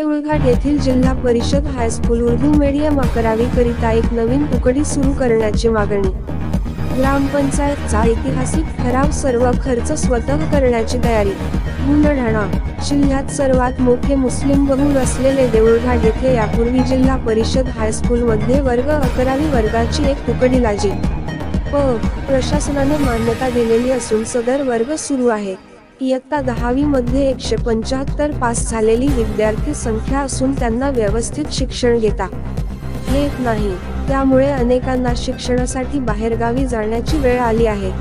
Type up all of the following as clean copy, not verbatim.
देऊळघाट येथील जिल्हा परिषद हायस्कूल उर्दू मीडियम 11वी करिता एक नवीन तुकडी सुरू करण्याची मागणी। ग्रामपंचायतचा ऐतिहासिक ठराव, सर्व खर्च स्वतः करण्याची तयारी। बुलढाणा जिल्ह्यात सर्वात मोठे मुस्लिम बहुल असलेले देऊळघाट येथे यापूर्वी जिल्हा परिषद हायस्कूलमध्ये वर्ग 11वी वर्गाची एक तुकडी लाजी प्रशासनाने मान्यता दिलेली असून सदर वर्ग सुरू आहे। इयत्ता 10वी मध्ये 175 पास झालेली विद्यार्थी संख्या असून त्यांना व्यवस्थित शिक्षण घेता येत नाही, त्यामुळे अनेकांना शिक्षणासाठी बाहेरगावी जाण्याची वेळ आली आहे।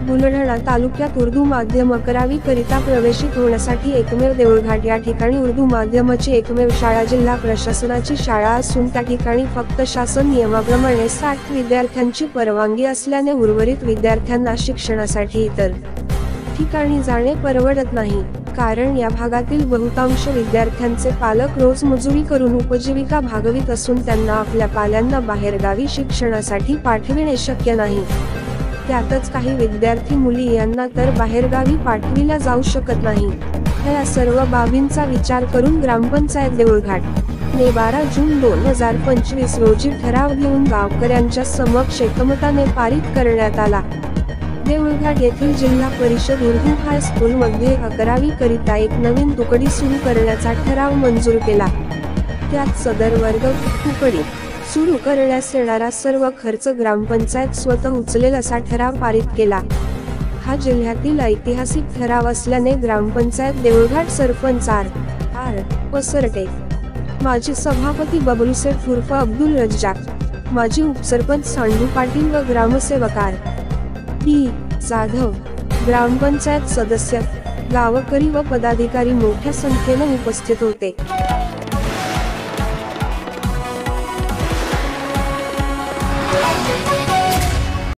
बुलढाणा तालुक्यात उर्दू माध्यम 11वी करिता प्रवेशित होण्यासाठी एकमेव देऊळघाट या ठिकाणी उर्दू माध्यमाची एकमेव शाळा जिल्हा प्रशासनाची शाळा असून त्या ठिकाणी फक्त शासन नियमाप्रमाणे 60 विद्यार्थ्यांची परवानगी असल्याने उर्वरित विद्यार्थ्यांना शिक्षणासाठी इतर ठिकाणी जाणे परवडत नाही, कारण या भागातील बहुतांश विद्यार्थ्यांचे पालक रोज मजुरी करून उपजीविका भागवित असून त्यांना आपल्या पाल्यांना बाहेरगावी शिक्षणासाठी पाठविणे शक्य नाही। त्यातच काही विद्यार्थी मुली यांना तर बाहेरगावी पाठविल्या जाऊ शकत नाही। या सर्व बाबींचा विचार करून ग्रामपंचायत देऊळघाट ने 12 जून 2025 रोजी ठराव घेऊन गावकऱ्यांच्या समक्ष एकमताने पारित करण्यात आला। देऊळघाट येथील जिल्हा परिषद उर्दू हायस्कूल मध्ये 11वी करिता एक नवीन तुकडी सुरू करण्याचा ठराव मंजूर केला। त्यात सदर वर्ग तुकडी सुरू करण्यास येणारा सर्व खर्च ग्रामपंचायत स्वतः उचलेल असा ठराव पारित केला। हा जिल्ह्यातील ऐतिहासिक ठराव असल्याने ग्रामपंचायत देऊळघाट सरपंच आर पसरटे, माजी सभापती बबलूसेठ उर्फ अब्दुल रज्जाक, माजी उपसरपंच सांडू पाटील व ग्रामसेवक डी जाधव, ग्रामपंचायत सदस्य, गावकरी व पदाधिकारी मोठ्या संख्येने उपस्थित होते।